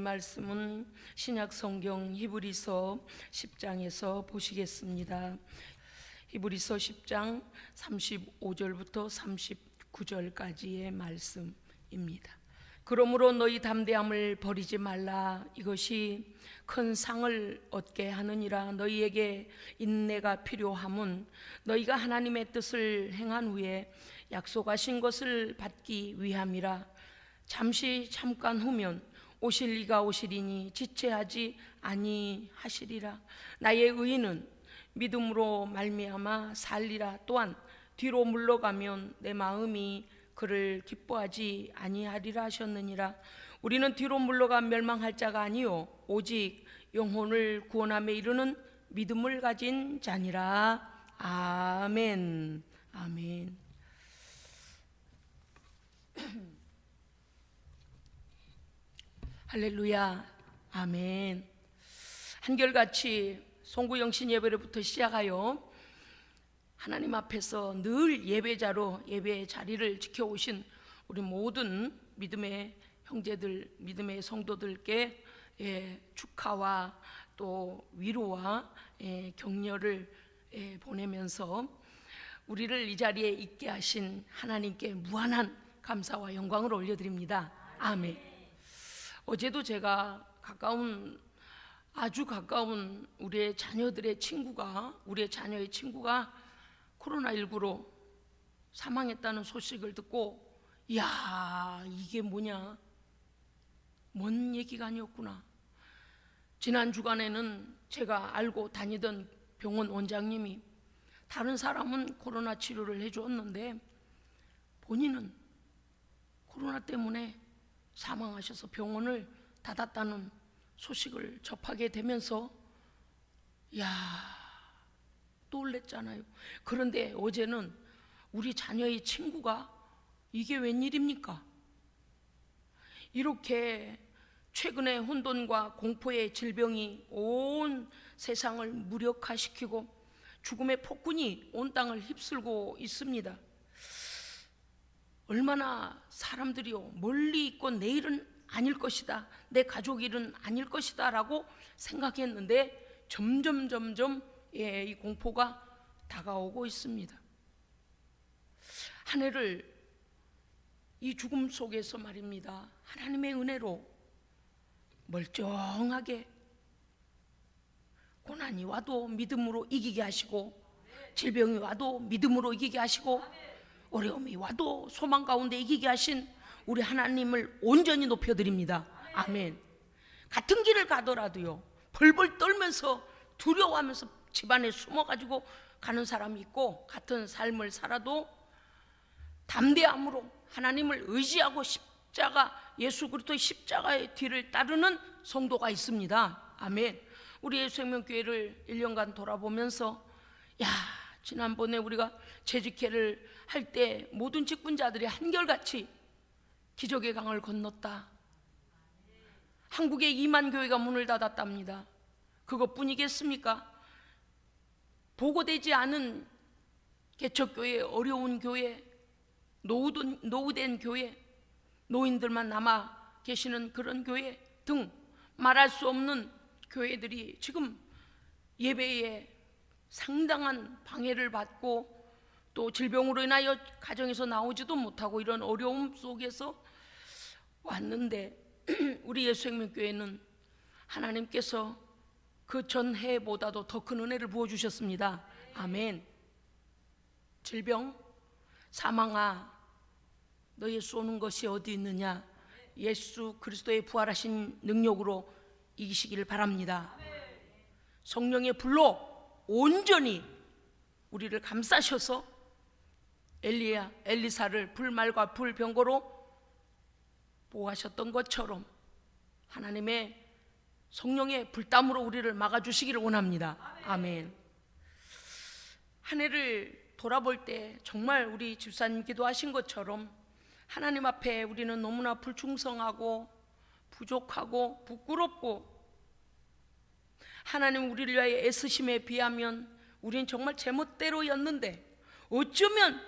말씀은 신약 성경 히브리서 10장에서 보시겠습니다. 히브리서 10장 35절부터 39절까지의 말씀입니다. 그러므로 너희 담대함을 버리지 말라. 이것이 큰 상을 얻게 하느니라. 너희에게 인내가 필요함은 너희가 하나님의 뜻을 행한 후에 약속하신 것을 받기 위함이라. 잠깐 후면 오실 이가 오시리니 지체하지 아니하시리라. 나의 의인은 믿음으로 말미암아 살리라. 또한 뒤로 물러가면 내 마음이 그를 기뻐하지 아니하리라 하셨느니라. 우리는 뒤로 물러가 멸망할 자가 아니요 오직 영혼을 구원함에 이르는 믿음을 가진 자니라. 아멘. 아멘. 할렐루야. 아멘. 한결같이 송구영신 예배로부터 시작하여 하나님 앞에서 늘 예배자로 예배의 자리를 지켜오신 우리 모든 믿음의 형제들, 믿음의 성도들께 축하와 또 위로와 격려를 보내면서 우리를 이 자리에 있게 하신 하나님께 무한한 감사와 영광을 올려드립니다. 아멘. 어제도 제가 아주 가까운 우리의 자녀의 친구가 코로나19로 사망했다는 소식을 듣고, 이야, 이게 뭐냐, 뭔 얘기가 아니었구나. 지난 주간에는 제가 알고 다니던 병원 원장님이 다른 사람은 코로나 치료를 해주었는데 본인은 코로나 때문에 사망하셔서 병원을 닫았다는 소식을 접하게 되면서 놀랬잖아요. 그런데 어제는 우리 자녀의 친구가 이게 웬일입니까? 이렇게 최근에 혼돈과 공포의 질병이 온 세상을 무력화시키고 죽음의 폭군이 온 땅을 휩쓸고 있습니다. 얼마나 사람들이요, 멀리 있고 내 일은 아닐 것이다, 내 가족 일은 아닐 것이다 라고 생각했는데 점점 이 공포가 다가오고 있습니다. 한 해를 이 죽음 속에서 말입니다, 하나님의 은혜로 멀쩡하게 고난이 와도 믿음으로 이기게 하시고, 질병이 와도 믿음으로 이기게 하시고, 어려움이 와도 소망 가운데 이기게 하신 우리 하나님을 온전히 높여드립니다. 아멘. 같은 길을 가더라도요, 벌벌 떨면서 두려워하면서 집안에 숨어가지고 가는 사람이 있고, 같은 삶을 살아도 담대함으로 하나님을 의지하고 예수 그리스도의 십자가의 뒤를 따르는 성도가 있습니다. 아멘. 우리 예수생명교회를 1년간 돌아보면서 지난번에 우리가 재직회를 할 때 모든 직분자들이 한결같이 기적의 강을 건넜다. 한국에 2만 교회가 문을 닫았답니다. 그것뿐이겠습니까? 보고되지 않은 개척교회, 어려운 교회, 노후된 교회, 노인들만 남아 계시는 그런 교회 등 말할 수 없는 교회들이 지금 예배에 상당한 방해를 받고, 또 질병으로 인하여 가정에서 나오지도 못하고 이런 어려움 속에서 왔는데 우리 예수생명교회는 하나님께서 그 전해보다도 더 큰 은혜를 부어주셨습니다. 아멘. 질병, 사망아, 너희 쏘는 것이 어디 있느냐, 예수 그리스도의 부활하신 능력으로 이기시기를 바랍니다. 성령의 불로 온전히 우리를 감싸셔서 엘리사를 불말과 불병거로 보호하셨던 것처럼 하나님의 성령의 불땀으로 우리를 막아주시기를 원합니다. 아멘. 한 해를 돌아볼 때 정말 우리 집사님 기도하신 것처럼 하나님 앞에 우리는 너무나 불충성하고 부족하고 부끄럽고, 하나님 우리를 위하여 애쓰심에 비하면 우리는 정말 제멋대로였는데, 어쩌면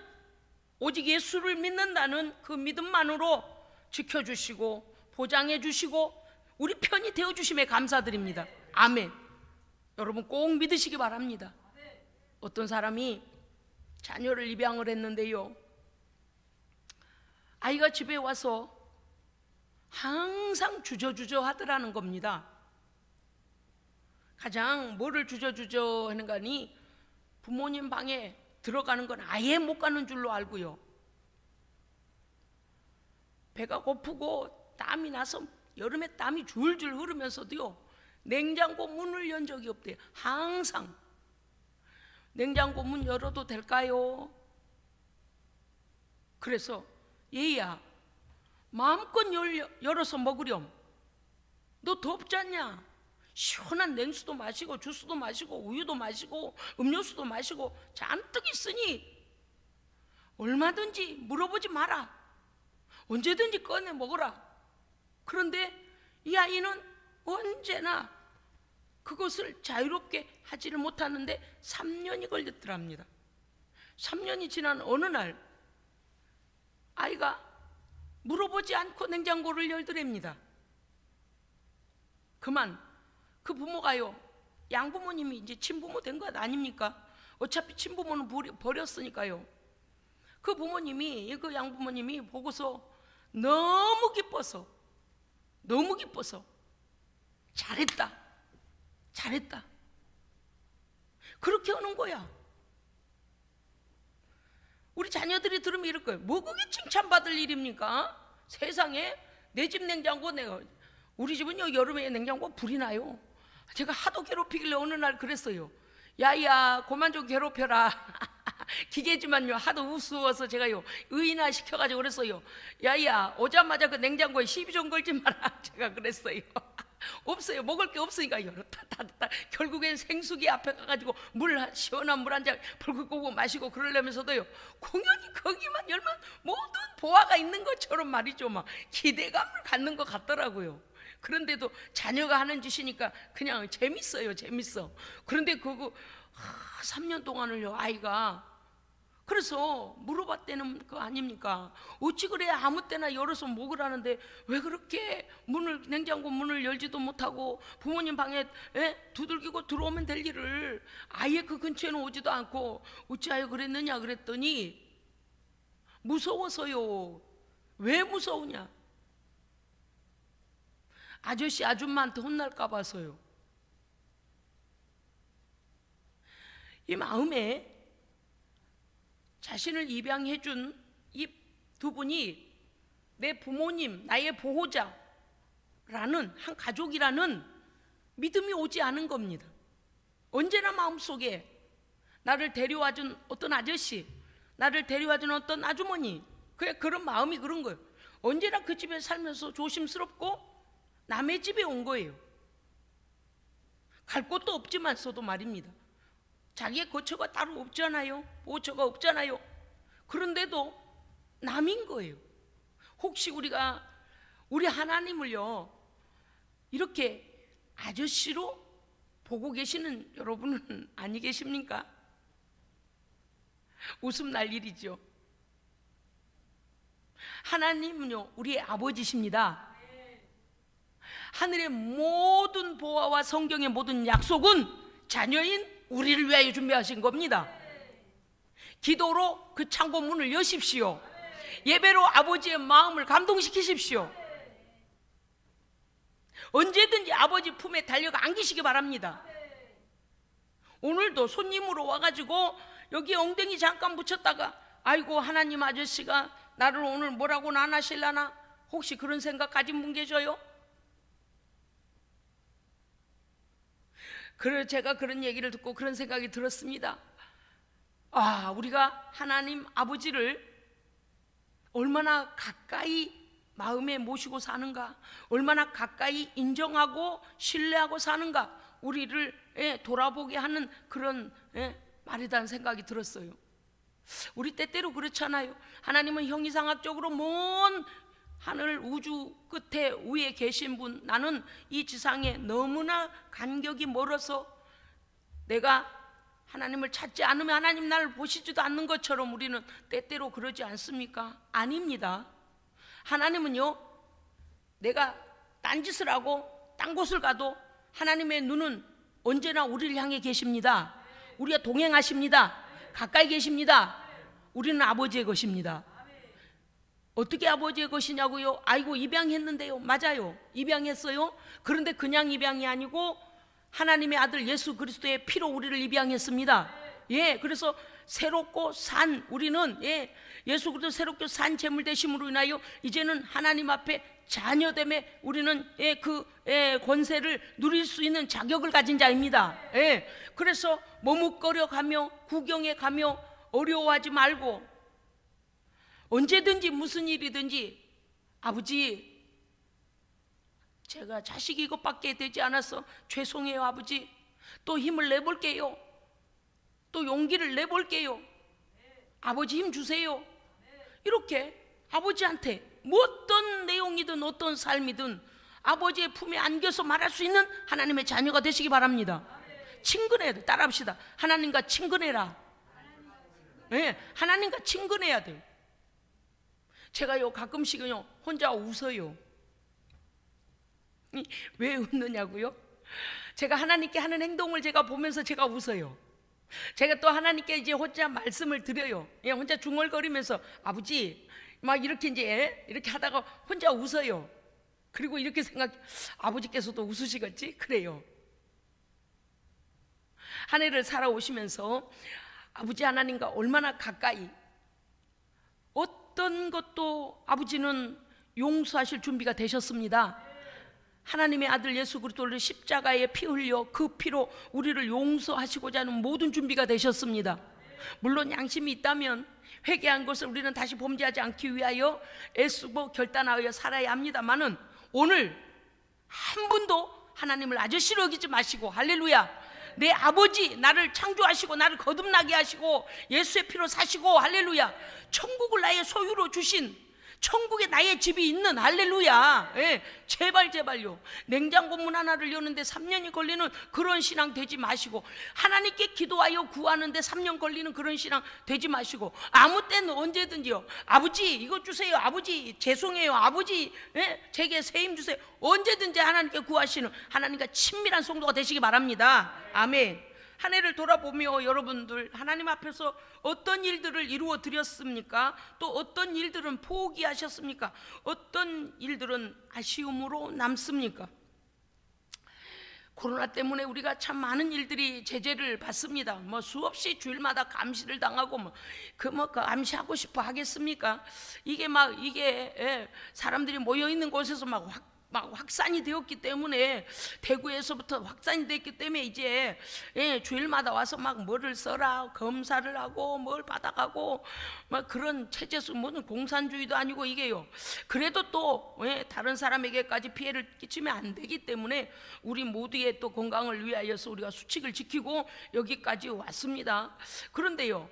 오직 예수를 믿는다는 그 믿음만으로 지켜주시고 보장해 주시고 우리 편이 되어주심에 감사드립니다. 아멘. 여러분 꼭 믿으시기 바랍니다. 어떤 사람이 자녀를 입양을 했는데요, 아이가 집에 와서 항상 주저주저 하더라는 겁니다. 가장 뭐를 주저주저 하는 거니, 부모님 방에 들어가는 건 아예 못 가는 줄로 알고요, 배가 고프고 땀이 나서 여름에 땀이 줄줄 흐르면서도요, 냉장고 문을 연 적이 없대요. 항상 냉장고 문 열어도 될까요? 그래서 얘야, 마음껏 열어서 먹으렴. 너 덥지 않냐? 시원한 냉수도 마시고 주스도 마시고 우유도 마시고 음료수도 마시고 잔뜩 있으니 얼마든지 물어보지 마라. 언제든지 꺼내 먹어라. 그런데 이 아이는 언제나 그것을 자유롭게 하지를 못하는데 3년이 걸렸더랍니다. 3년이 지난 어느 날 아이가 물어보지 않고 냉장고를 열더랍니다. 그만 그 부모가요, 양부모님이 이제 친부모 된 것 아닙니까? 어차피 친부모는 버렸으니까요. 그 부모님이, 그 양부모님이 보고서 너무 기뻐서 잘했다 그렇게 하는 거야. 우리 자녀들이 들으면 이럴 거예요. 뭐 그게 칭찬받을 일입니까? 세상에 내 집 냉장고, 우리 집은요 여름에 냉장고 불이 나요. 제가 하도 괴롭히길래 어느 날 그랬어요. 야야 그만 좀 괴롭혀라. 기계지만요 하도 우스워서 제가요 의인화 시켜가지고 그랬어요. 야야 오자마자 그 냉장고에 시비 좀 걸지 마라. 제가 그랬어요. 없어요. 먹을 게 없으니까요. 결국엔 생수기 앞에 가가지고 시원한 물 한 잔 벌컥 고 마시고 그러려면서도요, 공연히 거기만 열면 모든 보화가 있는 것처럼 말이죠, 막 기대감을 갖는 것 같더라고요. 그런데도 자녀가 하는 짓이니까 그냥 재밌어. 그런데 그거 3년 동안을요 아이가, 그래서 물어봤다는 거 아닙니까? 어찌 그래 아무 때나 열어서 먹으라는데 왜 그렇게 냉장고 문을 열지도 못하고 부모님 방에 두들기고 들어오면 될 일을 아예 그 근처에는 오지도 않고 어찌하여 그랬느냐 그랬더니, 무서워서요. 왜 무서우냐? 아저씨 아줌마한테 혼날까 봐서요. 이 마음에 자신을 입양해 준 이 두 분이 내 부모님, 나의 보호자라는 한 가족이라는 믿음이 오지 않은 겁니다. 언제나 마음속에 나를 데려와 준 어떤 아저씨, 나를 데려와 준 어떤 아주머니, 그런 마음이 그런 거예요. 언제나 그 집에 살면서 조심스럽고 남의 집에 온 거예요. 갈 곳도 없지만서도 말입니다. 자기의 거처가 따로 없잖아요. 보호처가 없잖아요. 그런데도 남인 거예요. 혹시 우리 하나님을요 이렇게 아저씨로 보고 계시는 여러분은 아니 계십니까? 웃음 날 일이죠. 하나님은요 우리의 아버지십니다. 하늘의 모든 보화와 성경의 모든 약속은 자녀인 우리를 위하여 준비하신 겁니다. 기도로 그 창고 문을 여십시오. 예배로 아버지의 마음을 감동시키십시오. 언제든지 아버지 품에 달려가 안기시기 바랍니다. 오늘도 손님으로 와가지고 여기 엉덩이 잠깐 붙였다가 아이고 하나님 아저씨가 나를 오늘 뭐라고는 안 하실라나, 혹시 그런 생각 가진 분 계셔요? 제가 그런 얘기를 듣고 그런 생각이 들었습니다. 우리가 하나님 아버지를 얼마나 가까이 마음에 모시고 사는가, 얼마나 가까이 인정하고 신뢰하고 사는가, 우리를 돌아보게 하는 그런 말이라는 생각이 들었어요. 우리 때때로 그렇잖아요. 하나님은 형이상학적으로 먼 하늘 우주 끝에 위에 계신 분, 나는 이 지상에 너무나 간격이 멀어서 내가 하나님을 찾지 않으면 하나님 나를 보시지도 않는 것처럼 우리는 때때로 그러지 않습니까? 아닙니다. 하나님은요 내가 딴짓을 하고 딴 곳을 가도 하나님의 눈은 언제나 우리를 향해 계십니다. 우리가 동행하십니다. 가까이 계십니다. 우리는 아버지의 것입니다. 어떻게 아버지의 것이냐고요? 아이고, 입양했는데요. 맞아요, 입양했어요. 그런데 그냥 입양이 아니고 하나님의 아들 예수 그리스도의 피로 우리를 입양했습니다. 예, 그래서 새롭고 산, 우리는 예수 그리스도 새롭게 산 제물 되심으로 인하여 이제는 하나님 앞에 자녀됨에 우리는 그 권세를 누릴 수 있는 자격을 가진 자입니다. 그래서 머뭇거려 가며 구경해 가며 어려워하지 말고 언제든지 무슨 일이든지 아버지, 제가 자식이 이것밖에 되지 않아서 죄송해요 아버지, 또 힘을 내볼게요, 또 용기를 내볼게요, 아버지 힘 주세요. 이렇게 아버지한테 뭐 어떤 내용이든 어떤 삶이든 아버지의 품에 안겨서 말할 수 있는 하나님의 자녀가 되시기 바랍니다. 친근해야 돼. 따라합시다. 하나님과 친근해라. 하나님과 친근해야 돼요. 제가요 가끔씩은요 혼자 웃어요. 왜 웃느냐고요? 제가 하나님께 하는 행동을 제가 보면서 제가 웃어요. 제가 또 하나님께 이제 혼자 말씀을 드려요. 혼자 중얼거리면서 아버지 막 이렇게 이제 이렇게 하다가 혼자 웃어요. 그리고 이렇게 생각, 아버지께서도 웃으시겠지? 그래요. 한 해를 살아오시면서 아버지 하나님과 얼마나 가까이, 어떤 것도 아버지는 용서하실 준비가 되셨습니다. 하나님의 아들 예수 그리스도를 십자가에 피 흘려 그 피로 우리를 용서하시고자 하는 모든 준비가 되셨습니다. 물론 양심이 있다면 회개한 것을 우리는 다시 범죄하지 않기 위하여 애쓰고 결단하여 살아야 합니다만은 오늘 한 분도 하나님을 아저씨로 여기지 마시고, 할렐루야, 내 아버지, 나를 창조하시고 나를 거듭나게 하시고 예수의 피로 사시고, 할렐루야, 천국을 나의 소유로 주신, 천국에 나의 집이 있는, 할렐루야, 제발요, 냉장고 문 하나를 여는데 3년이 걸리는 그런 신앙 되지 마시고, 하나님께 기도하여 구하는데 3년 걸리는 그런 신앙 되지 마시고, 아무 때는 언제든지요, 아버지 이것 주세요, 아버지 죄송해요, 아버지 제게 세임 주세요, 언제든지 하나님께 구하시는 하나님과 친밀한 성도가 되시기 바랍니다. 아멘. 한 해를 돌아보며 여러분들 하나님 앞에서 어떤 일들을 이루어 드렸습니까? 또 어떤 일들은 포기하셨습니까? 어떤 일들은 아쉬움으로 남습니까? 코로나 때문에 우리가 참 많은 일들이 제재를 받습니다. 뭐 수없이 주일마다 감시를 당하고 그 감시하고 싶어 하겠습니까? 이게 사람들이 모여 있는 곳에서 막 확산이 되었기 때문에, 대구에서부터 확산이 됐기 때문에 이제 주일마다 와서 막 뭐를 써라, 검사를 하고 뭘 받아가고 막 그런 체제수, 뭐는 공산주의도 아니고 이게요. 그래도 또 다른 사람에게까지 피해를 끼치면 안 되기 때문에 우리 모두의 또 건강을 위하여서 우리가 수칙을 지키고 여기까지 왔습니다. 그런데요,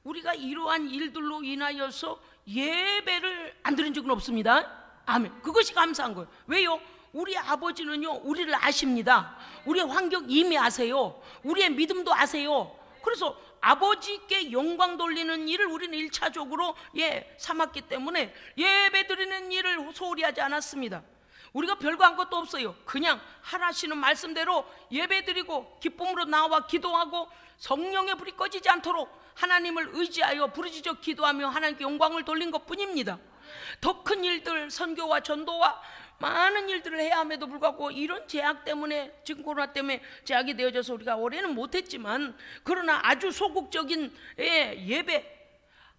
우리가 이러한 일들로 인하여서 예배를 안 드린 적은 없습니다. 아멘. 그것이 감사한 거예요. 왜요? 우리 아버지는요 우리를 아십니다. 우리의 환경 이미 아세요. 우리의 믿음도 아세요. 그래서 아버지께 영광 돌리는 일을 우리는 1차적으로 삼았기 때문에 예배 드리는 일을 소홀히 하지 않았습니다. 우리가 별거 한 것도 없어요. 그냥 하라시는 말씀대로 예배 드리고 기쁨으로 나와 기도하고 성령의 불이 꺼지지 않도록 하나님을 의지하여 부르짖어 기도하며 하나님께 영광을 돌린 것뿐입니다. 더 큰 일들, 선교와 전도와 많은 일들을 해야 함에도 불구하고 이런 제약 때문에, 지금 코로나 때문에 제약이 되어져서 우리가 올해는 못했지만, 그러나 아주 소극적인 예배,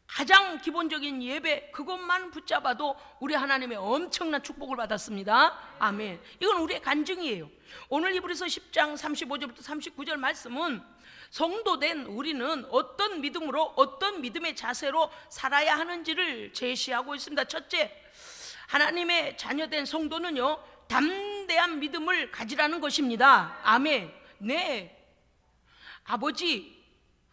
가장 기본적인 예배, 그것만 붙잡아도 우리 하나님의 엄청난 축복을 받았습니다. 아멘. 이건 우리의 간증이에요. 오늘 히브리서 10장 35절부터 39절 말씀은 성도된 우리는 어떤 믿음으로, 어떤 믿음의 자세로 살아야 하는지를 제시하고 있습니다. 첫째, 하나님의 자녀된 성도는요 담대한 믿음을 가지라는 것입니다. 아멘. 네, 아버지,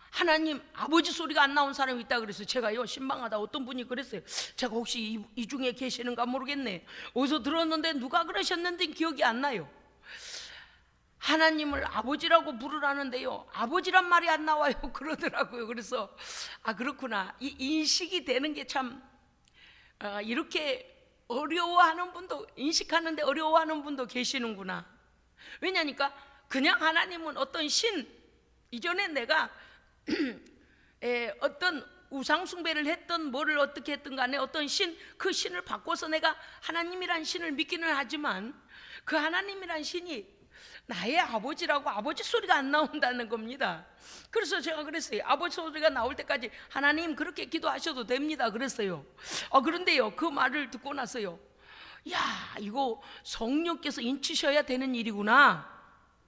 하나님 아버지 소리가 안 나온 사람이 있다 그랬어요. 제가요 신방하다 어떤 분이 그랬어요. 제가 혹시 이 중에 계시는가 모르겠네, 어디서 들었는데 누가 그러셨는데 기억이 안 나요. 하나님을 아버지라고 부르라는데요 아버지란 말이 안 나와요 그러더라고요. 그래서 그렇구나, 이 인식이 되는 게 참 이렇게 어려워하는 분도, 인식하는데 어려워하는 분도 계시는구나. 왜냐니까 그냥 하나님은 어떤 신, 이전에 내가 어떤 우상 숭배를 했던 뭐를 어떻게 했든 간에 어떤 신, 그 신을 바꿔서 내가 하나님이란 신을 믿기는 하지만 그 하나님이란 신이 나의 아버지라고 아버지 소리가 안 나온다는 겁니다. 그래서 제가 그랬어요. 아버지 소리가 나올 때까지 하나님 그렇게 기도하셔도 됩니다 그랬어요. 그런데요, 그 말을 듣고 나서요, 야, 이거 성령께서 인치셔야 되는 일이구나.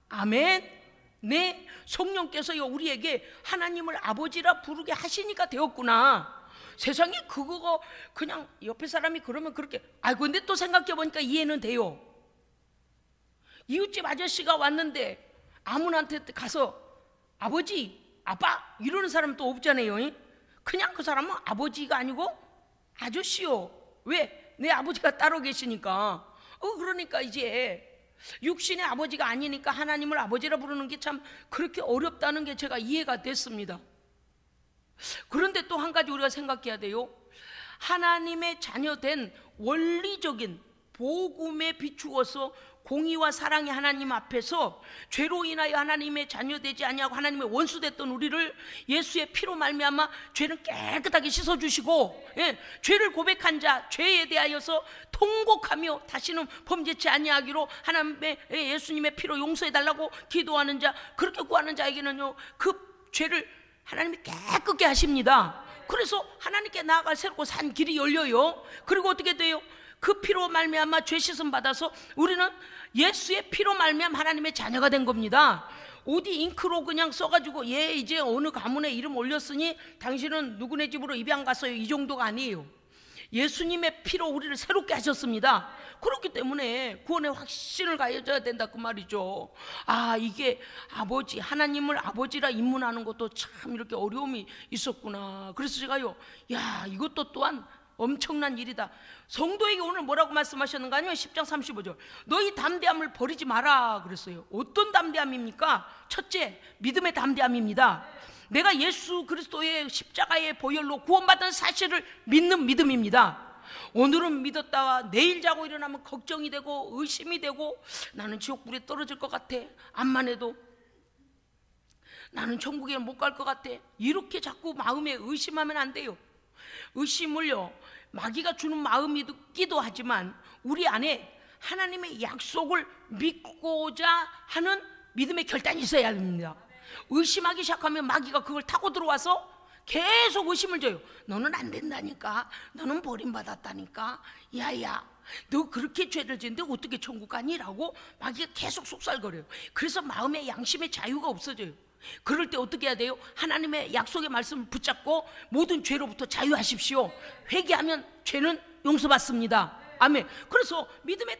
아멘. 네, 성령께서요 우리에게 하나님을 아버지라 부르게 하시니까 되었구나. 세상에 그거 그냥 옆에 사람이 그러면 그렇게 근데 또 생각해 보니까 이해는 돼요. 이웃집 아저씨가 왔는데 아무한테 가서 아버지, 아빠 이러는 사람은 또 없잖아요. 그냥 그 사람은 아버지가 아니고 아저씨요. 왜? 내 아버지가 따로 계시니까. 그러니까 이제 육신의 아버지가 아니니까 하나님을 아버지라 부르는 게 참 그렇게 어렵다는 게 제가 이해가 됐습니다. 그런데 또 한 가지 우리가 생각해야 돼요. 하나님의 자녀된 원리적인 복음에 비추어서 공의와 사랑의 하나님 앞에서 죄로 인하여 하나님의 자녀되지 아니하고 하나님의 원수됐던 우리를 예수의 피로 말미암아 죄는 깨끗하게 씻어주시고, 죄를 고백한 자 죄에 대하여서 통곡하며 다시는 범죄치 아니하기로 하나님의 예수님의 피로 용서해달라고 기도하는 자, 그렇게 구하는 자에게는요 그 죄를 하나님이 깨끗게 하십니다. 그래서 하나님께 나아갈 새롭고 산 길이 열려요. 그리고 어떻게 돼요? 그 피로 말미암아 죄 씻음 받아서 우리는 예수의 피로 말미암아 하나님의 자녀가 된 겁니다. 어디 잉크로 그냥 써가지고 이제 어느 가문에 이름 올렸으니 당신은 누구네 집으로 입양 갔어요, 이 정도가 아니에요. 예수님의 피로 우리를 새롭게 하셨습니다. 그렇기 때문에 구원의 확신을 가져야 된다 그 말이죠. 이게 아버지, 하나님을 아버지라 입문하는 것도 참 이렇게 어려움이 있었구나. 그래서 제가요, 이것도 또한 엄청난 일이다. 성도에게 오늘 뭐라고 말씀하셨는가 하면 10장 35절 너희 담대함을 버리지 마라 그랬어요. 어떤 담대함입니까? 첫째, 믿음의 담대함입니다. 내가 예수 그리스도의 십자가의 보혈로 구원받은 사실을 믿는 믿음입니다. 오늘은 믿었다가 내일 자고 일어나면 걱정이 되고 의심이 되고 나는 지옥불에 떨어질 것 같아, 암만 해도 나는 천국에 못 갈 것 같아, 이렇게 자꾸 마음에 의심하면 안 돼요. 의심을요 마귀가 주는 마음이기도 하지만 우리 안에 하나님의 약속을 믿고자 하는 믿음의 결단이 있어야 합니다. 의심하기 시작하면 마귀가 그걸 타고 들어와서 계속 의심을 줘요. 너는 안 된다니까, 너는 버림받았다니까, 야야 너 그렇게 죄를 짓는데 어떻게 천국 가니? 라고 마귀가 계속 속살거려요. 그래서 마음의 양심의 자유가 없어져요. 그럴 때 어떻게 해야 돼요? 하나님의 약속의 말씀을 붙잡고 모든 죄로부터 자유하십시오. 회개하면 죄는 용서받습니다. 아멘. 그래서 믿음의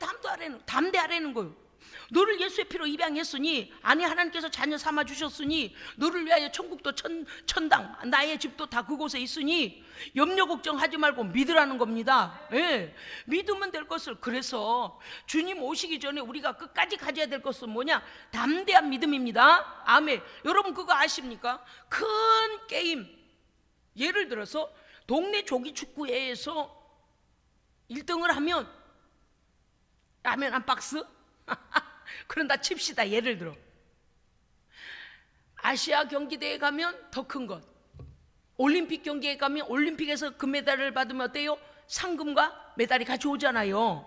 담대하라는 거예요. 너를 예수의 피로 입양했으니, 아니 하나님께서 자녀 삼아 주셨으니, 너를 위하여 천국도 천당 나의 집도 다 그곳에 있으니 염려 걱정하지 말고 믿으라는 겁니다. 믿으면 될 것을. 그래서 주님 오시기 전에 우리가 끝까지 가져야 될 것은 뭐냐? 담대한 믿음입니다. 아멘. 여러분 그거 아십니까? 큰 게임, 예를 들어서 동네 조기 축구회에서 1등을 하면 라면 한 박스? 그런다 칩시다. 예를 들어 아시아 경기대회 가면 더 큰 것, 올림픽 경기에 가면 올림픽에서 금메달을 받으면 어때요? 상금과 메달이 같이 오잖아요.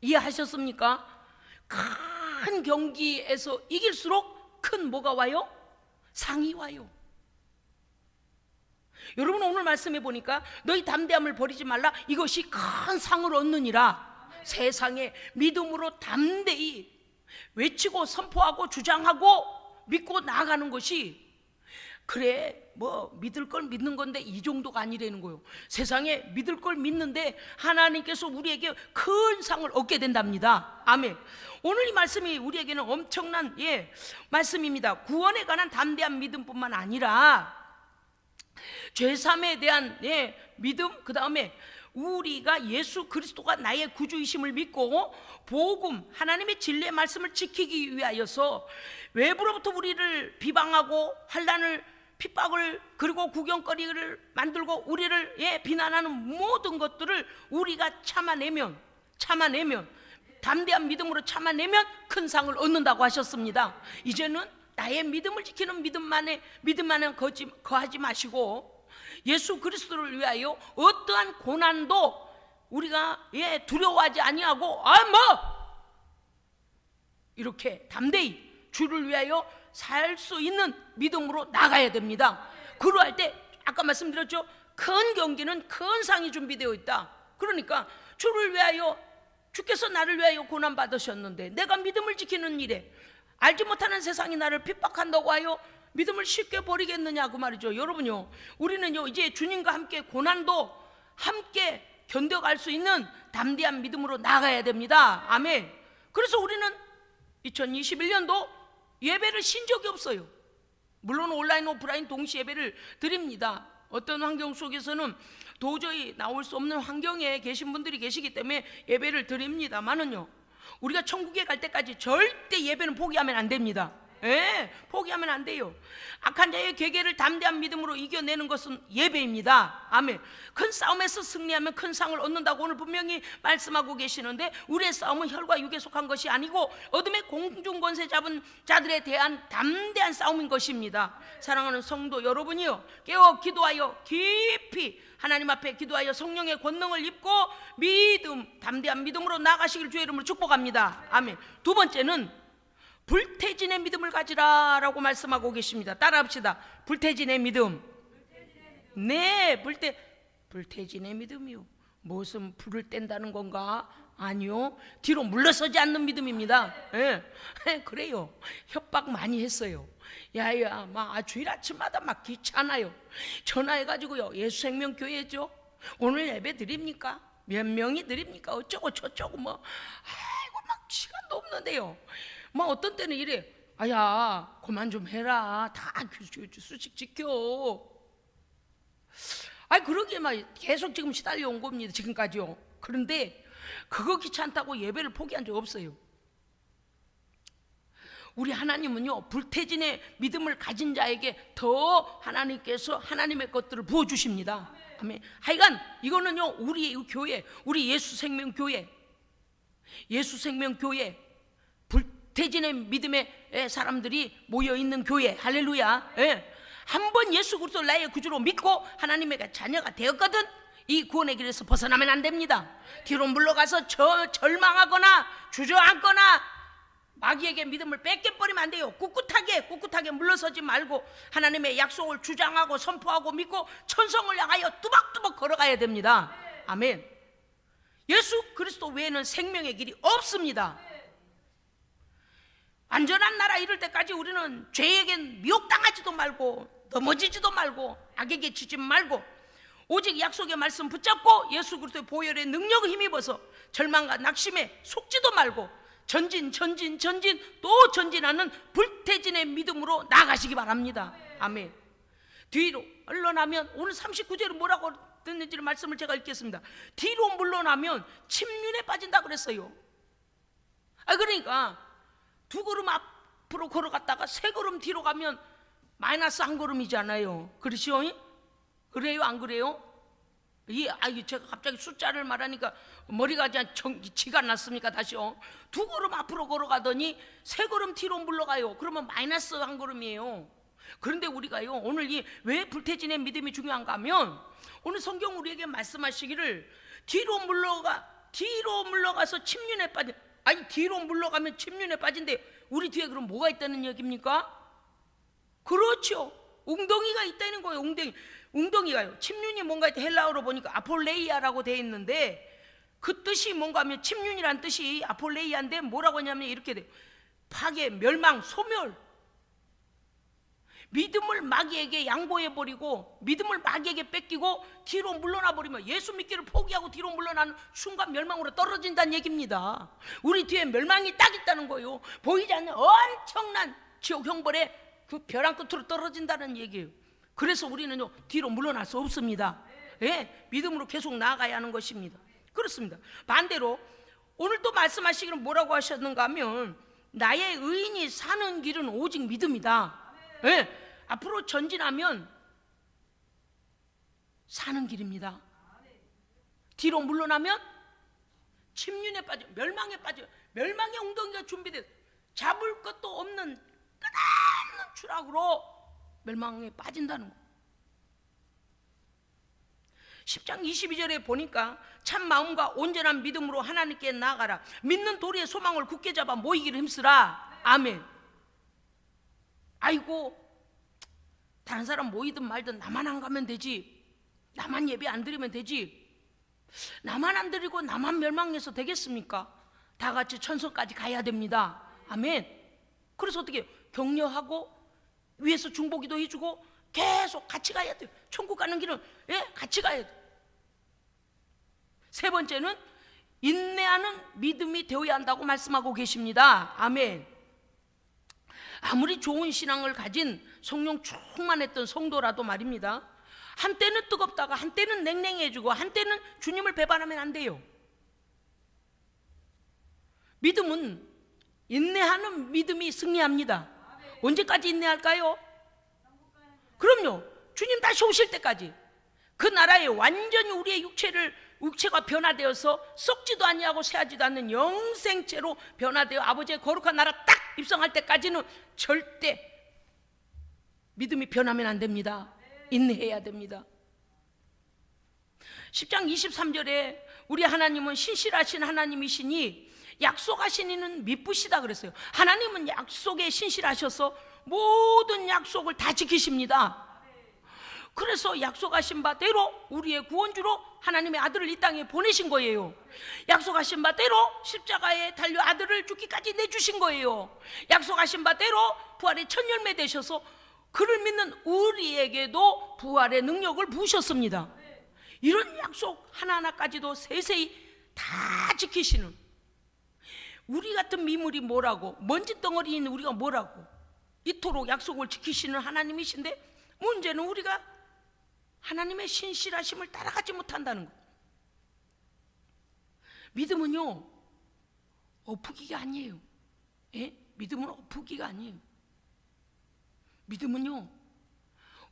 이해하셨습니까? 큰 경기에서 이길수록 큰 뭐가 와요? 상이 와요. 여러분 오늘 말씀해 보니까 너희 담대함을 버리지 말라, 이것이 큰 상을 얻느니라. 세상에 믿음으로 담대히 외치고 선포하고 주장하고 믿고 나아가는 것이, 그래 뭐 믿을 걸 믿는 건데 이 정도가 아니라는 거예요. 세상에 믿을 걸 믿는데 하나님께서 우리에게 큰 상을 얻게 된답니다. 아멘. 오늘 이 말씀이 우리에게는 엄청난 말씀입니다. 구원에 관한 담대한 믿음뿐만 아니라 죄사함에 대한 믿음, 그 다음에 우리가 예수 그리스도가 나의 구주이심을 믿고 복음, 하나님의 진리의 말씀을 지키기 위하여서 외부로부터 우리를 비방하고 환난을, 핍박을, 그리고 구경거리를 만들고 우리를 비난하는 모든 것들을 우리가 참아내면 담대한 믿음으로 참아내면 큰 상을 얻는다고 하셨습니다. 이제는 나의 믿음을 지키는 믿음 안에 거하지 마시고 예수 그리스도를 위하여 어떠한 고난도 우리가 두려워하지 아니하고 이렇게 담대히 주를 위하여 살 수 있는 믿음으로 나가야 됩니다. 그러할 때 아까 말씀드렸죠, 큰 경기는 큰 상이 준비되어 있다. 그러니까 주를 위하여, 주께서 나를 위하여 고난 받으셨는데 내가 믿음을 지키는 일에 알지 못하는 세상이 나를 핍박한다고 하여 믿음을 쉽게 버리겠느냐 그 말이죠. 여러분요, 우리는요 이제 주님과 함께 고난도 함께 견뎌갈 수 있는 담대한 믿음으로 나가야 됩니다. 아멘. 그래서 우리는 2021년도 예배를 쉰 적이 없어요. 물론 온라인 오프라인 동시 예배를 드립니다. 어떤 환경 속에서는 도저히 나올 수 없는 환경에 계신 분들이 계시기 때문에 예배를 드립니다만은요, 우리가 천국에 갈 때까지 절대 예배는 포기하면 안 됩니다. 포기하면 안 돼요. 악한 자의 괴계를 담대한 믿음으로 이겨내는 것은 예배입니다. 아멘. 큰 싸움에서 승리하면 큰 상을 얻는다고 오늘 분명히 말씀하고 계시는데, 우리의 싸움은 혈과 육에 속한 것이 아니고 어둠의 공중권세 잡은 자들에 대한 담대한 싸움인 것입니다. 사랑하는 성도 여러분이요, 깨어 기도하여 깊이 하나님 앞에 기도하여 성령의 권능을 입고 담대한 믿음으로 나가시길 주의 이름으로 축복합니다. 아멘. 두 번째는 불태진의 믿음을 가지라라고 말씀하고 계십니다. 따라합시다. 불태진의 믿음. 네, 불태진의 믿음이요. 무슨 불을 뗀다는 건가? 아니요, 뒤로 물러서지 않는 믿음입니다. 그래요. 협박 많이 했어요. 야야, 주일 아침마다 귀찮아요. 전화해가지고요, 예수생명교회죠, 오늘 예배 드립니까? 몇 명이 드립니까? 어쩌고 저쩌고 시간도 없는데요. 어떤 때는 이래, 야 그만 좀 해라, 다 수식 지켜. 그러기에 계속 지금 시달려 온 겁니다, 지금까지요. 그런데 그거 귀찮다고 예배를 포기한 적 없어요. 우리 하나님은요, 불태진의 믿음을 가진 자에게 더 하나님께서 하나님의 것들을 부어주십니다. 아멘. 하여간 이거는요, 우리 교회, 우리 예수생명교회 불태진의 믿음의 사람들이 모여있는 교회. 할렐루야. 한번 예수 그리스도 나의 구주로 믿고 하나님의 자녀가 되었거든, 이 구원의 길에서 벗어나면 안 됩니다. 뒤로 물러가서 절망하거나 주저앉거나 마귀에게 믿음을 뺏겨버리면 안 돼요. 꿋꿋하게 물러서지 말고 하나님의 약속을 주장하고 선포하고 믿고 천성을 향하여 뚜벅뚜벅 걸어가야 됩니다. 아멘. 예수 그리스도 외에는 생명의 길이 없습니다. 완전한 나라 이룰 때까지 우리는 죄에겐 미혹당하지도 말고 넘어지지도 말고 악에게 지지 말고 오직 약속의 말씀 붙잡고 예수 그리스도의 보혈의 능력을 힘입어서 절망과 낙심에 속지도 말고 전진 또 전진하는 불태진의 믿음으로 나가시기 바랍니다. 아멘. 뒤로 물러나면, 오늘 39절은 뭐라고 듣는지를 말씀을 제가 읽겠습니다. 뒤로 물러나면 침륜에 빠진다 그랬어요. 그러니까 두 걸음 앞으로 걸어갔다가 세 걸음 뒤로 가면 마이너스 한 걸음이잖아요. 그렇죠? 그래요, 안 그래요? 제가 갑자기 숫자를 말하니까 머리가 지가 났습니까? 다시요. 두 걸음 앞으로 걸어가더니 세 걸음 뒤로 물러가요. 그러면 마이너스 한 걸음이에요. 그런데 우리가요, 오늘 왜 불태진의 믿음이 중요한가 하면, 오늘 성경 우리에게 말씀하시기를 뒤로 물러가서 침륜에 빠진, 뒤로 물러가면 침륜에 빠진데 우리 뒤에 그럼 뭐가 있다는 얘기입니까? 그렇죠, 웅덩이가 있다는 거예요. 웅덩이가요, 침륜이 뭔가 있다. 헬라어로 보니까 아폴레이아라고 되어 있는데 그 뜻이 뭔가 하면, 침륜이란 뜻이 아폴레이아인데 뭐라고 하냐면 이렇게 돼요. 파괴, 멸망, 소멸. 믿음을 마귀에게 양보해버리고 믿음을 마귀에게 뺏기고 뒤로 물러나 버리면, 예수 믿기를 포기하고 뒤로 물러나는 순간 멸망으로 떨어진다는 얘기입니다. 우리 뒤에 멸망이 딱 있다는 거예요. 보이지 않는 엄청난 지옥 형벌에 그 벼랑 끝으로 떨어진다는 얘기예요. 그래서 우리는요, 뒤로 물러날 수 없습니다. 믿음으로 계속 나아가야 하는 것입니다. 그렇습니다. 반대로 오늘 또 말씀하시기는 뭐라고 하셨는가 하면, 나의 의인이 사는 길은 오직 믿음이다. 앞으로 전진하면 사는 길입니다. 뒤로 물러나면 침륜에 빠져, 멸망에 빠져, 멸망의 웅덩이가 준비돼 잡을 것도 없는 끝없는 추락으로 멸망에 빠진다는 거. 10장 22절에 보니까 참 마음과 온전한 믿음으로 하나님께 나아가라. 믿는 도리의 소망을 굳게 잡아 모이기를 힘쓰라. 아멘. 아이고, 다른 사람 모이든 말든 나만 안 가면 되지, 나만 예배 안 드리면 되지, 나만 안 드리고 나만 멸망해서 되겠습니까? 다 같이 천성까지 가야 됩니다. 아멘. 그래서 어떻게 격려하고 위에서 중보기도 해주고 계속 같이 가야 돼요. 천국 가는 길은 같이 가야 돼요. 세 번째는 인내하는 믿음이 되어야 한다고 말씀하고 계십니다. 아멘. 아무리 좋은 신앙을 가진 성령 충만했던 성도라도 말입니다, 한때는 뜨겁다가 한때는 냉랭해지고 한때는 주님을 배반하면 안 돼요. 믿음은 인내하는 믿음이 승리합니다. 언제까지 인내할까요? 그럼요, 주님 다시 오실 때까지. 그 나라에 완전히 우리의 육체가 변화되어서 썩지도 아니하고 새하지도 않는 영생체로 변화되어 아버지의 거룩한 나라 딱 입성할 때까지는 절대 믿음이 변하면 안 됩니다. 인내해야 됩니다. 10장 23절에 우리 하나님은 신실하신 하나님이시니 약속하신 이는 미쁘시다 그랬어요. 하나님은 약속에 신실하셔서 모든 약속을 다 지키십니다. 그래서 약속하신 바대로 우리의 구원주로 하나님의 아들을 이 땅에 보내신 거예요. 약속하신 바대로 십자가에 달려 아들을 죽기까지 내주신 거예요. 약속하신 바대로 부활의 첫 열매 되셔서 그를 믿는 우리에게도 부활의 능력을 부으셨습니다. 이런 약속 하나하나까지도 세세히 다 지키시는, 우리 같은 미물이 뭐라고, 먼지 덩어리인 우리가 뭐라고 이토록 약속을 지키시는 하나님이신데, 문제는 우리가 하나님의 신실하심을 따라가지 못한다는 것. 믿음은요 엎으기가 아니에요. 믿음은 엎으기가 아니에요. 믿음은요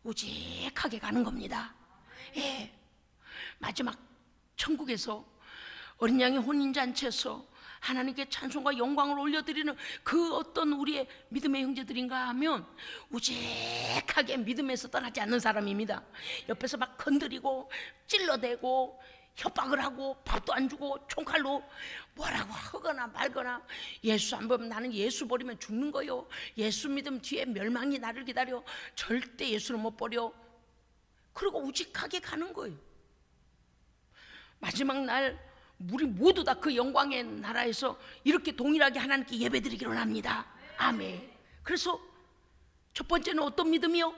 우직하게 가는 겁니다. 마지막 천국에서 어린 양의 혼인잔치에서 하나님께 찬송과 영광을 올려드리는 그 어떤 우리의 믿음의 형제들인가 하면 우직하게 믿음에서 떠나지 않는 사람입니다. 옆에서 막 건드리고 찔러대고 협박을 하고 밥도 안 주고 총칼로 뭐라고 하거나 말거나, 예수 안 보면 나는 예수 버리면 죽는 거요, 예수 믿음 뒤에 멸망이 나를 기다려, 절대 예수를 못 버려, 그리고 우직하게 가는 거예요. 마지막 날 우리 모두 다 그 영광의 나라에서 이렇게 동일하게 하나님께 예배드리기로 합니다. 아멘. 그래서 첫 번째는 어떤 믿음이요?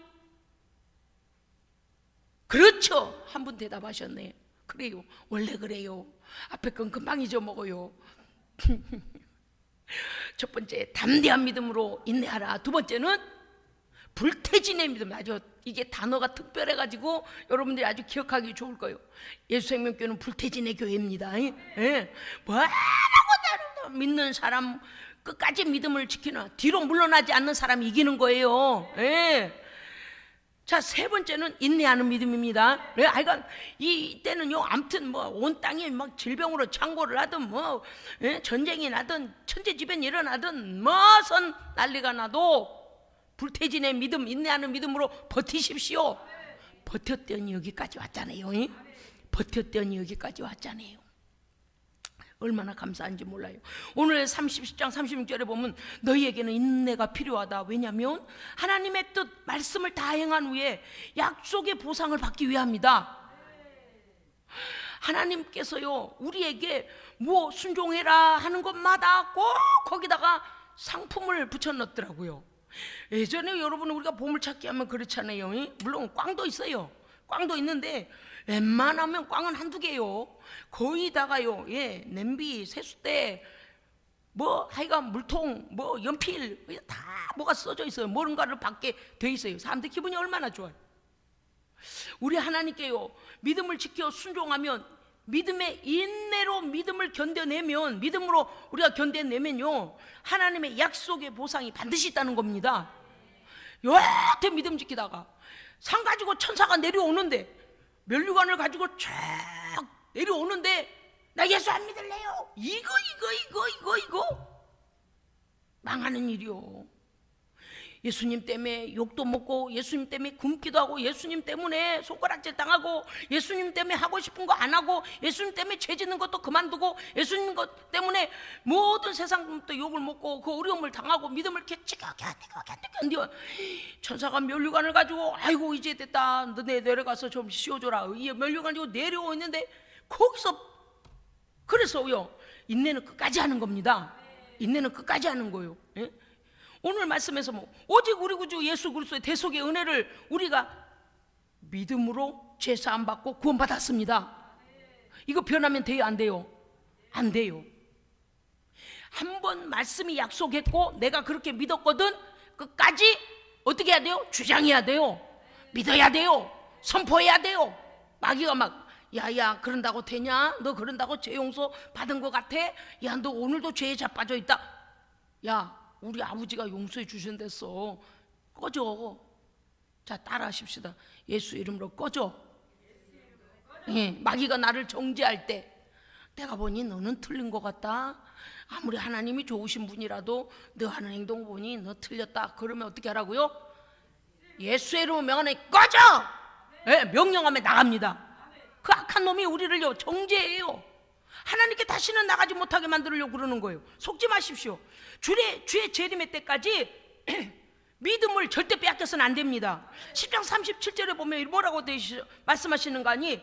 그렇죠. 한 분 대답하셨네요. 그래요, 원래 그래요. 앞에 건 금방 잊어먹어요. 첫 번째 담대한 믿음으로 인내하라. 두 번째는 불태진의 믿음. 아주 이게 단어가 특별해가지고 여러분들이 아주 기억하기 좋을 거예요. 예수생명교회는 불태진의 교회입니다. 뭐라고 믿는 사람 끝까지 믿음을 지키는, 뒤로 물러나지 않는 사람이 이기는 거예요. 자, 세 번째는 인내하는 믿음입니다. 하여간 이때는요, 아무튼 뭐 온 땅이 막 질병으로 창고를 하든 뭐 전쟁이 나든 천재지변이 일어나든 뭐선 난리가 나도 불태진의 믿음, 인내하는 믿음으로 버티십시오. 버텼더니 여기까지 왔잖아요. 버텼더니 여기까지 왔잖아요. 얼마나 감사한지 몰라요. 오늘 10장 36절에 보면 너희에게는 인내가 필요하다. 왜냐하면 하나님의 뜻, 말씀을 다 행한 후에 약속의 보상을 받기 위함이다. 하나님께서요 우리에게 뭐 순종해라 하는 것마다 꼭 거기다가 상품을 붙여넣더라고요. 예전에 여러분 우리가 보물찾기 하면 그렇잖아요. 물론 꽝도 있어요. 꽝도 있는데 웬만하면 꽝은 한두 개요. 거의다가요, 냄비, 세숫대, 뭐 하여간 물통, 뭐 연필 다 뭐가 써져 있어요. 뭔가를 받게 돼 있어요. 사람들 기분이 얼마나 좋아요. 우리 하나님께요 믿음을 지켜 순종하면, 믿음의 인내로 믿음을 견뎌내면, 믿음으로 우리가 견뎌내면요 하나님의 약속의 보상이 반드시 있다는 겁니다. 여태 믿음 지키다가 상 가지고 천사가 내려오는데, 면류관을 가지고 쫙 내려오는데 나 예수 안 믿을래요. 이거 망하는 일이요. 예수님 때문에 욕도 먹고, 예수님 때문에 굶기도 하고, 예수님 때문에 손가락질 당하고, 예수님 때문에 하고 싶은 거 안 하고, 예수님 때문에 죄 짓는 것도 그만두고, 예수님 것 때문에 모든 세상부터 욕을 먹고 그 어려움을 당하고 믿음을 이렇게 견뎌. 천사가 면류관을 가지고 아이고 이제 됐다, 너네 내려가서 좀 씌워줘라. 이 면류관 가지고 내려오고 있는데 거기서, 그래서요, 인내는 끝까지 하는 겁니다. 인내는 끝까지 하는 거예요. 예? 오늘 말씀에서 오직 우리 구주 예수 그리스도의 대속의 은혜를 우리가 믿음으로 죄사함 받고 구원받았습니다. 이거 변하면 돼요, 안 돼요? 안 돼요. 한 번 말씀이 약속했고 내가 그렇게 믿었거든, 끝까지 어떻게 해야 돼요? 주장해야 돼요. 믿어야 돼요. 선포해야 돼요. 마귀가 막 야야 그런다고 되냐? 너 그런다고 죄 용서 받은 것 같아? 야 너 오늘도 죄에 자빠져 있다. 야 우리 아버지가 용서해 주신댔어. 꺼져. 자 따라하십시다. 예수 이름으로 꺼져. 예, 마귀가 나를 정죄할 때 내가 보니 너는 틀린 것 같다. 아무리 하나님이 좋으신 분이라도 너 하는 행동 보니 너 틀렸다. 그러면 어떻게 하라고요? 예수의 이름으로 명하니 꺼져. 예, 명령하면 나갑니다. 그 악한 놈이 우리를요 정죄해요. 하나님께 다시는 나가지 못하게 만들려고 그러는 거예요. 속지 마십시오. 주의 재림의 때까지 믿음을 절대 빼앗겨서는 안 됩니다. 10장 37절에 보면 뭐라고 말씀하시는 거 아니?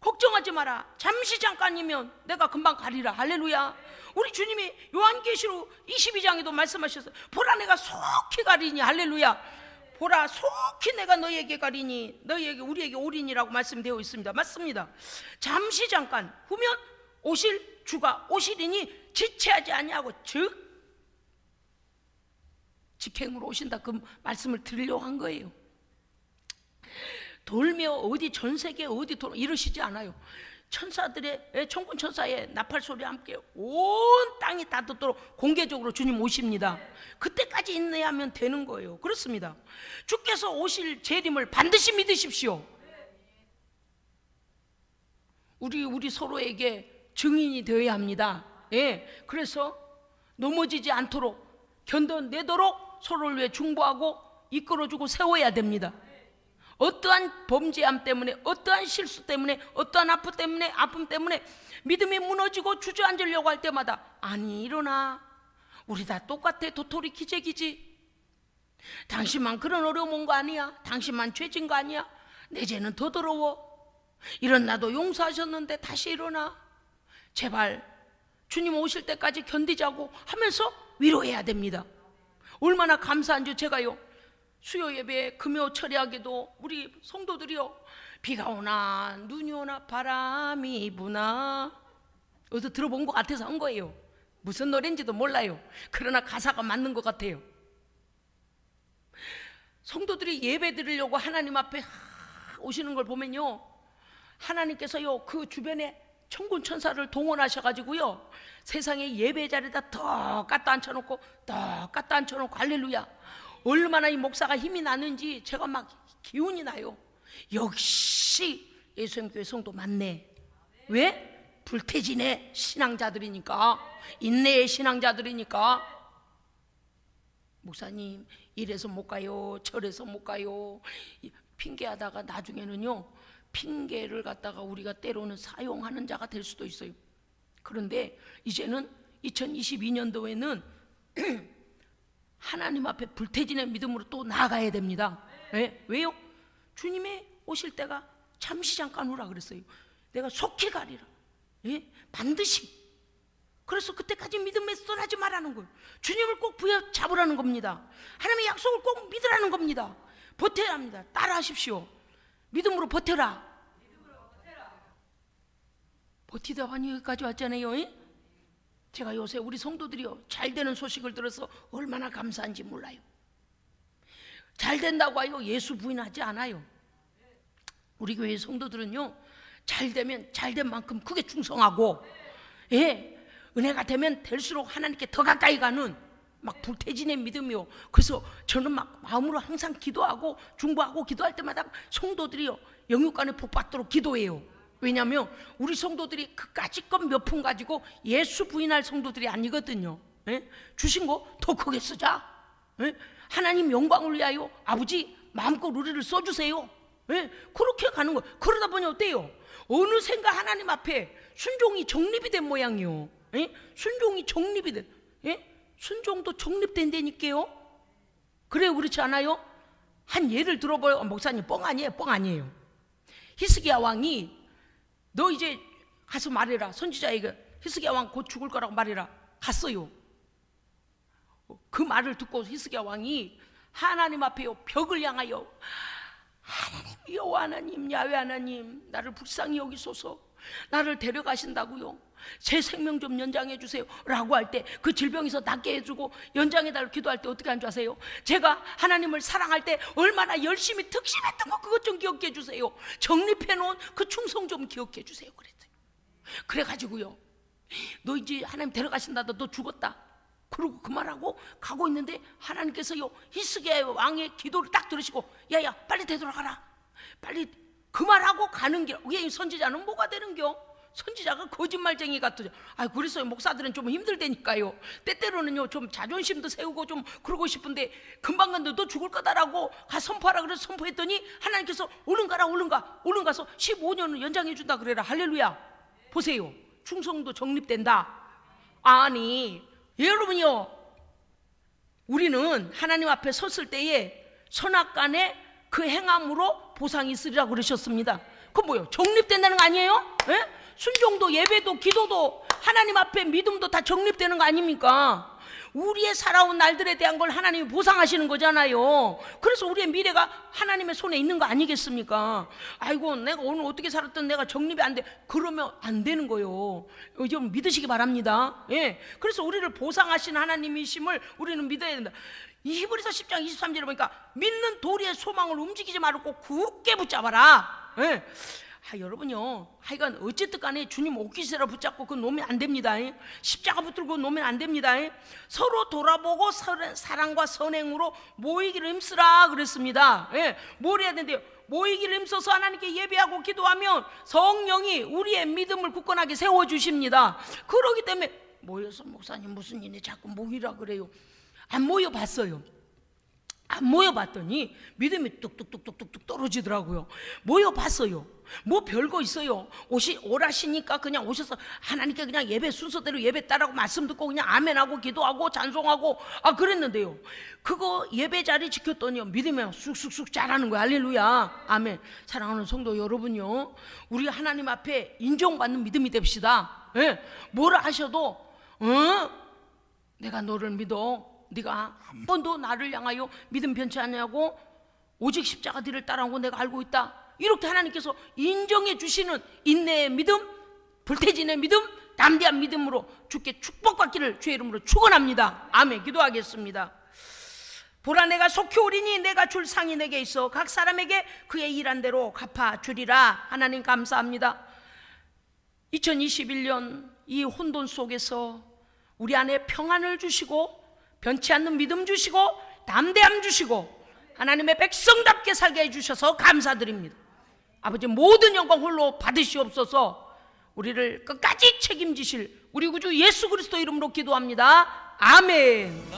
걱정하지 마라. 잠시 잠깐이면 내가 금방 가리라. 할렐루야. 우리 주님이 요한계시록 22장에도 말씀하셨어요. 보라 내가 속히 가리니. 할렐루야. 보라 속히 내가 너희에게 가리니, 너희에게 우리에게 오리니라고 말씀되어 있습니다. 맞습니다. 잠시 잠깐 후면 오실 주가 오시리니 지체하지 아니하고, 즉 직행으로 오신다, 그 말씀을 드리려고 한 거예요. 돌며 어디 전 세계 어디 이러시지 않아요. 천사들의 천군 천사의 나팔 소리와 함께 온 땅이 다 듣도록 공개적으로 주님 오십니다. 그때까지 인내하면 되는 거예요. 그렇습니다. 주께서 오실 재림을 반드시 믿으십시오. 우리 서로에게 증인이 되어야 합니다. 예, 그래서 넘어지지 않도록 견뎌내도록 서로를 위해 중보하고 이끌어주고 세워야 됩니다. 어떠한 범죄함 때문에, 어떠한 실수 때문에, 어떠한 아픔 때문에 믿음이 무너지고 주저앉으려고 할 때마다 아니 일어나, 우리 다 똑같아. 도토리 기재기지. 당신만 그런 어려움 온 거 아니야. 당신만 죄진 거 아니야. 내 죄는 더 더러워. 이런 나도 용서하셨는데 다시 일어나. 제발 주님 오실 때까지 견디자고 하면서 위로해야 됩니다. 얼마나 감사한 줄 제가요, 수요 예배 금요 철야기도 우리 성도들이요, 비가 오나 눈이 오나 바람이 부나, 어디서 들어본 것 같아서 한 거예요. 무슨 노래인지도 몰라요. 그러나 가사가 맞는 것 같아요. 성도들이 예배 드리려고 하나님 앞에 오시는 걸 보면요, 하나님께서요 그 주변에 천군 천사를 동원하셔가지고요 세상에 예배 자리에다 더 갖다 앉혀놓고 더 갖다 앉혀놓고, 할렐루야. 얼마나 이 목사가 힘이 나는지 제가 막 기운이 나요. 역시 예수님교회 성도 많네. 왜? 불태진의 신앙자들이니까, 인내의 신앙자들이니까. 목사님 이래서 못 가요, 저래서 못 가요 핑계하다가 나중에는요 핑계를 갖다가 우리가 때로는 사용하는 자가 될 수도 있어요. 그런데 이제는 2022년도에는 하나님 앞에 불태진의 믿음으로 또 나아가야 됩니다. 네? 왜요? 주님의 오실 때가 잠시 잠깐 후라 그랬어요. 내가 속히 가리라. 예? 반드시. 그래서 그때까지 믿음에 떠나지 말라는 거예요. 주님을 꼭 부여잡으라는 겁니다. 하나님의 약속을 꼭 믿으라는 겁니다. 버텨야 합니다. 따라하십시오. 믿음으로 버텨라. 버티다 보니 여기까지 왔잖아요. 예? 제가 요새 우리 성도들이요 잘 되는 소식을 들어서 얼마나 감사한지 몰라요. 잘 된다고 하여 예수 부인하지 않아요. 우리 교회 성도들은요 잘 되면 잘 된 만큼 크게 충성하고, 예, 은혜가 되면 될수록 하나님께 더 가까이 가는 막 불태진의 믿음이요. 그래서 저는 막 마음으로 항상 기도하고 중보하고 기도할 때마다 성도들이요 영육간에 복 받도록 기도해요. 왜냐하면 우리 성도들이 그까짓 것 몇 푼 가지고 예수 부인할 성도들이 아니거든요. 예? 주신 거 더 크게 쓰자. 예? 하나님 영광을 위하여 아버지 마음껏 우리를 써주세요. 예? 그렇게 가는 거. 그러다 보니 어때요? 어느샌가 하나님 앞에 순종이 정립이 된 모양이요. 예? 순종이 정립이 된. 예? 순종도 정립된다니까요. 그래요, 그렇지 않아요? 한 예를 들어봐요. 목사님 뻥 아니에요, 뻥 아니에요. 히스기야 왕이 너 이제 가서 말해라. 선지자에게 히스기야 왕 곧 죽을 거라고 말해라. 갔어요. 그 말을 듣고 히스기야 왕이 하나님 앞에요 벽을 향하여 하나님, 여호와 하나님, 야훼 하나님, 나를 불쌍히 여기소서. 나를 데려가신다고요. 제 생명 좀 연장해 주세요 라고 할 때 그 질병에서 낫게 해주고 연장해 달라고 기도할 때 어떻게 한 줄 아세요? 제가 하나님을 사랑할 때 얼마나 열심히 특심했던 거 그것 좀 기억해 주세요. 정립해 놓은 그 충성 좀 기억해 주세요 그랬어요. 그래가지고요, 너 이제 하나님 데려가신다, 너 죽었다 그러고 그 말하고 가고 있는데 하나님께서요 히스기야 왕의 기도를 딱 들으시고 야야 빨리 되돌아가라. 빨리 그 말하고 가는 길. 왜 선지자는 뭐가 되는겨? 선지자가 거짓말쟁이 같으죠. 그래서 목사들은 좀 힘들다니까요. 때때로는요 좀 자존심도 세우고 좀 그러고 싶은데 금방 간데 너 죽을 거다라고 가 선포하라 그래서 선포했더니 하나님께서 얼른 가라, 얼른 가서 15년을 연장해 준다 그래라. 할렐루야. 보세요, 충성도 정립된다. 아니 여러분이요, 우리는 하나님 앞에 섰을 때에 선악간에 그 행함으로 보상이 있으리라고 그러셨습니다. 그건 뭐예요? 정립된다는 거 아니에요? 예? 순종도 예배도 기도도 하나님 앞에 믿음도 다 정립되는 거 아닙니까? 우리의 살아온 날들에 대한 걸 하나님이 보상하시는 거잖아요. 그래서 우리의 미래가 하나님의 손에 있는 거 아니겠습니까? 아이고 내가 오늘 어떻게 살았던 내가 정립이 안 돼. 그러면 안 되는 거예요. 좀 믿으시기 바랍니다. 예. 그래서 우리를 보상하신 하나님이심을 우리는 믿어야 된다. 이 히브리서 10장 23절에 보니까 믿는 도리의 소망을 움직이지 말고 굳게 붙잡아라. 예. 여러분요, 하여간 어쨌든 간에 주님 옷깃이라 붙잡고 그거 놓으면 안 됩니다. 십자가 붙들고 놓으면 안 됩니다. 서로 돌아보고 사랑과 선행으로 모이기를 힘쓰라 그랬습니다. 뭘 해야 된대요? 모이기를 힘써서 하나님께 예배하고 기도하면 성령이 우리의 믿음을 굳건하게 세워주십니다. 그러기 때문에 모여서 목사님 무슨 일에 자꾸 모이라 그래요. 안 모여봤어요. 안 모여봤더니 믿음이 뚝뚝뚝뚝뚝 떨어지더라고요. 모여봤어요. 뭐 별거 있어요. 오라시니까 그냥 오셔서 하나님께 그냥 예배 순서대로 예배 따라고 말씀 듣고 그냥 아멘하고 기도하고 찬송하고 그랬는데요, 그거 예배 자리 지켰더니 믿음이 쑥쑥쑥 자라는 거야. 할렐루야, 아멘. 사랑하는 성도 여러분요, 우리 하나님 앞에 인정받는 믿음이 됩시다. 뭐라 하셔도 내가 너를 믿어, 네가 한 번도 나를 향하여 믿음 변치 않냐고 오직 십자가 뒤를 따라온 거 내가 알고 있다. 이렇게 하나님께서 인정해 주시는 인내의 믿음, 불태진의 믿음, 담대한 믿음으로 주께 축복받기를 주의 이름으로 축원합니다. 아멘. 기도하겠습니다. 보라, 내가 속히 오리니 내가 줄 상이 내게 있어 각 사람에게 그의 일한 대로 갚아주리라. 하나님 감사합니다. 2021년 이 혼돈 속에서 우리 안에 평안을 주시고 변치 않는 믿음 주시고 담대함 주시고 하나님의 백성답게 살게 해주셔서 감사드립니다. 아버지, 모든 영광 홀로 받으시옵소서. 우리를 끝까지 책임지실 우리 구주 예수 그리스도 이름으로 기도합니다. 아멘.